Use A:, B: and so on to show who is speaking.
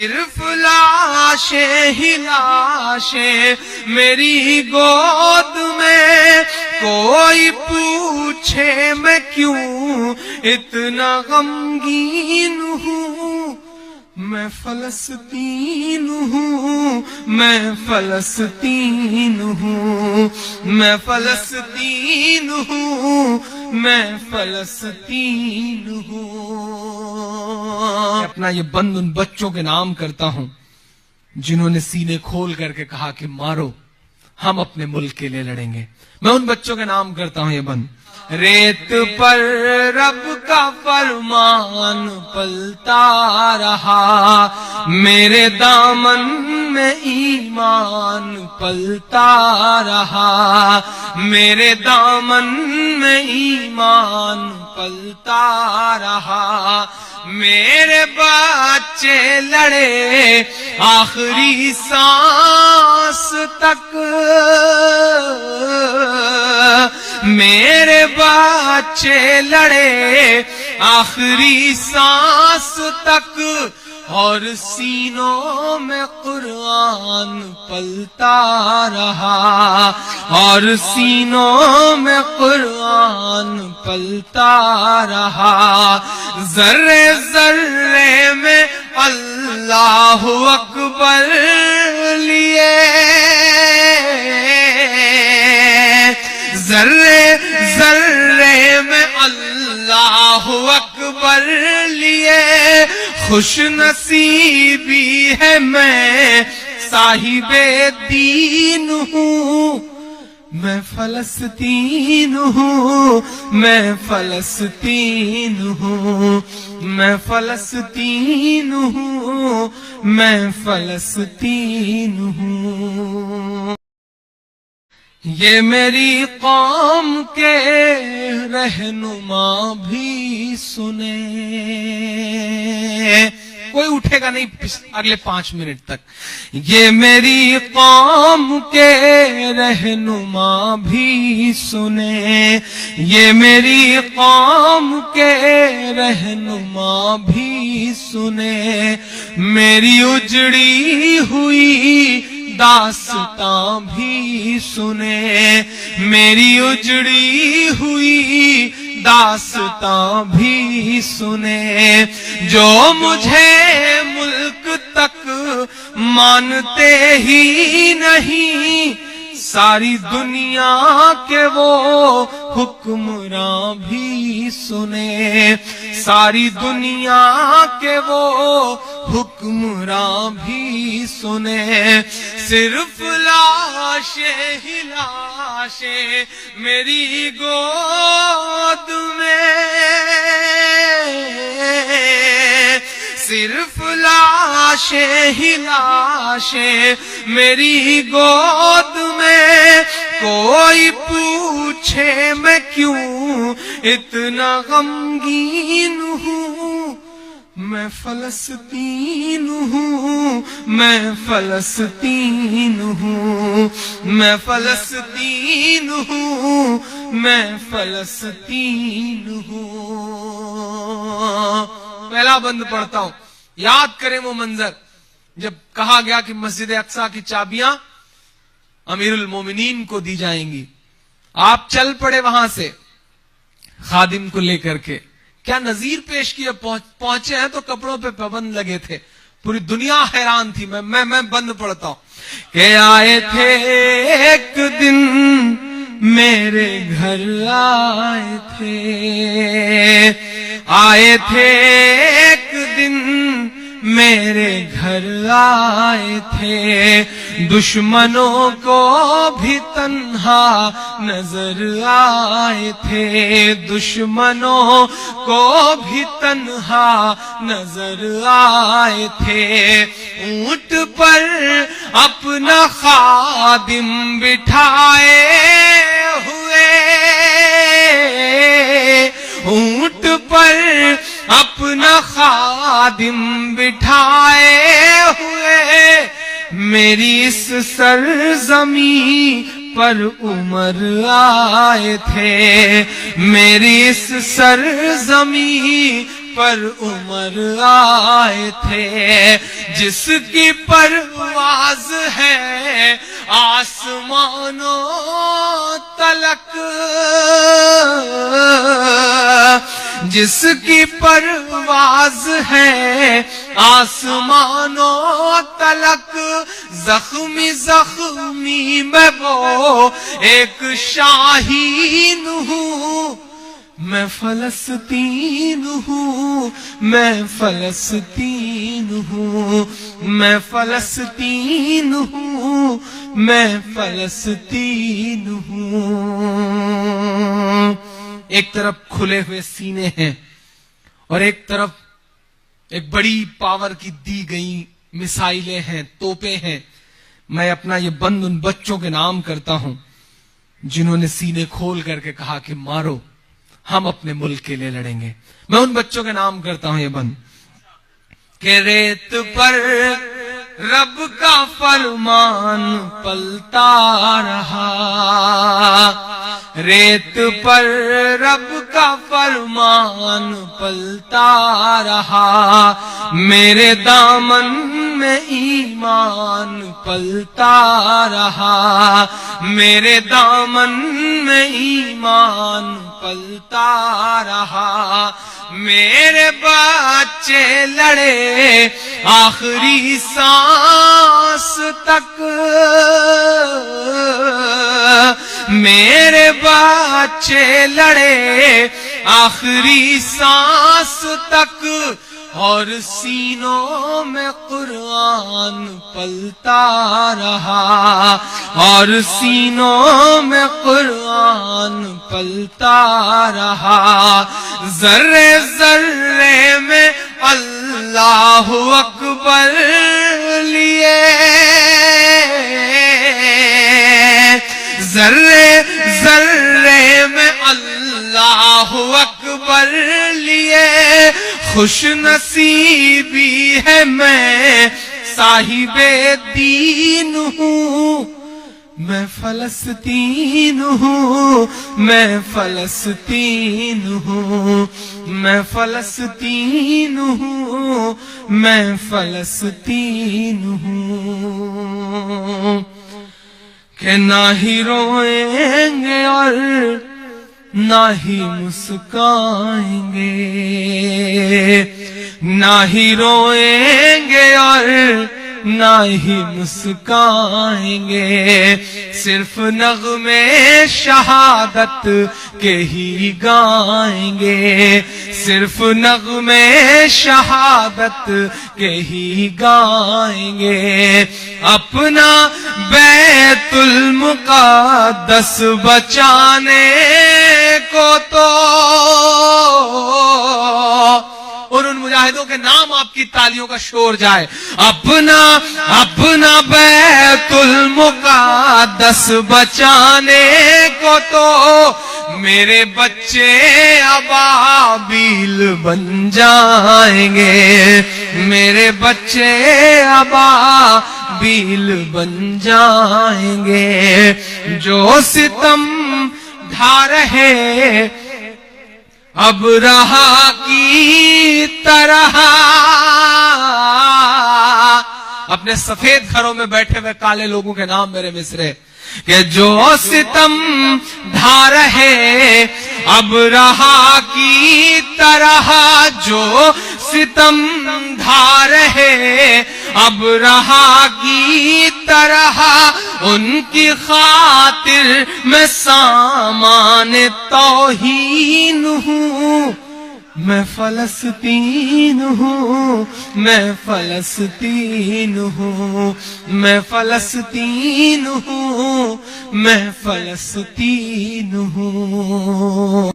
A: صرف لاشیں ہی لاشیں میری گود میں، کوئی پوچھے میں کیوں اتنا غمگین ہوں، میں فلسطین ہوں، میں فلسطین ہوں، میں فلسطین ہوں، میں فلسطین ہوں۔ اپنا یہ بند ان بچوں کے نام کرتا ہوں جنہوں نے سینے کھول کر کے کہا کہ مارو، ہم اپنے ملک کے لیے لڑیں گے۔ میں ان بچوں کے نام کرتا ہوں یہ بند۔ ریت پر رب کا فرمان پلتا رہا، میرے دامن میں ایمان پلتا رہا، میرے دامن میں ایمان پلتا رہا، میرے بچے لڑے آخری سانس تک، میرے بچے لڑے آخری سانس تک، اور سینوں میں قرآن پلتا رہا، اور سینوں میں قرآن پلتا رہا، ذرے ذرے میں اللہ اکبر لیے، ذرے ذرے میں اللہ اکبر لیے، خوش نصیبی ہے میں صاحب دین ہوں، میں فلسطین ہوں، میں فلسطین ہوں، میں فلسطین ہوں، میں فلسطین ہوں۔ یہ میری قوم کے رہنما بھی سنے، کوئی اٹھے گا نہیں اگلے 5 منٹ تک۔ یہ میری قوم کے رہنما بھی سنے، یہ میری قوم کے رہنما بھی سنے، میری اجڑی ہوئی داستاں بھی سنے، میری اجڑی ہوئی داستاں بھی سنے، جو مجھے ملک تک مانتے ہی نہیں، ساری دنیا کے وہ حکمراں بھی سنے، ساری دنیا کے وہ حکمراں بھی سنے، صرف لاشیں ہی لاشیں میری گود میں، صرف لاشیں ہی لاشیں میری گود میں، کوئی پوچھے میں کیوں اتنا غمگین ہوں، میں فلسطین ہوں، میں فلسطین ہوں، میں فلسطین ہوں، میں فلسطین ہوں۔ پہلا بند پڑھتا ہوں، یاد کریں وہ منظر جب کہا گیا کہ مسجد اقصی کی چابیاں امیر المومنین کو دی جائیں گی، آپ چل پڑے وہاں سے خادم کو لے کر کے، کیا نظیر پیش کیا، پہنچے ہیں تو کپڑوں پہ پابند لگے تھے، پوری دنیا حیران تھی۔ میں بند پڑھتا ہوں کہ آئے تھے ایک دن میرے گھر، آئے تھے، آئے تھے ایک دن میرے گھر، آئے تھے، دشمنوں کو بھی تنہا نظر آئے تھے، دشمنوں کو بھی تنہا نظر آئے تھے، اونٹ پر اپنا خادم بٹھائے ہوئے، اونٹ پر اپنا خادم بٹھائے ہوئے، میری اس سرزمین پر عمر آئے تھے، میری اس سرزمین پر عمر آئے تھے، جس کی پرواز ہے آسمانوں تلک، جس کی پرواز ہے آسمانوں تلک، زخمی زخمی میں وہ ایک شاہین ہوں، میں فلسطین ہوں، میں فلسطین ہوں، میں فلسطین ہوں، میں فلسطین ہوں۔ ایک طرف کھلے ہوئے سینے ہیں اور ایک طرف ایک بڑی پاور کی دی گئی میسائلیں ہیں، توپیں ہیں۔ میں اپنا یہ بند ان بچوں کے نام کرتا ہوں جنہوں نے سینے کھول کر کے کہا کہ مارو، ہم اپنے ملک کے لیے لڑیں گے۔ میں ان بچوں کے نام کرتا ہوں یہ بند کہ ریت پر رب کا فرمان پلتا رہا، ریت پر رب کا فرمان پلتا رہا، میرے دامن میں ایمان پلتا رہا، میرے دامن میں ایمان پلتا رہا، میرے بچے لڑے آخری سانس تک، میرے بچے لڑے آخری سانس تک، اور سینوں میں قرآن پلتا رہا، اور سینوں میں قرآن پلتا رہا، ذرے ذرے میں اللہ اکبر لیے، ذرے ذرے میں اللہ اکبر لیے، خوش نصیبی ہے میں صاحب دین ہوں، میں فلسطین ہوں، میں فلسطین ہوں، میں فلسطین ہوں، میں فلسطین ہوں، کہ نہ ہی روئیں گے اور نہ ہی مسکائیں گے، نہ ہی روئیں گے اور نہ ہی مسکائیں گے، صرف نغمے شہادت کے ہی گائیں گے، صرف نغمے شہادت کے ہی گائیں گے، اپنا بیت المقدس بچانے کو تو، اور ان مجاہدوں کے نام آپ کی تالیوں کا شور جائے، اپنا بیت المقدس بچانے کو تو میرے بچے ابابیل بن جائیں گے، میرے بچے ابابیل بن جائیں گے، جو ستم ڈھا رہے اب رہا کی طرح، اپنے سفید گھروں میں بیٹھے ہوئے کالے لوگوں کے نام میرے مصرے، کہ جو ستم ڈھا رہے اب رہا کی طرح، جو ستم ڈھا رہے اب رہا کی طرح، ان کی خاطر میں سامان توہین ہوں، میں فلسطین ہوں، میں فلسطین ہوں، میں فلسطین ہوں، میں فلسطین ہوں۔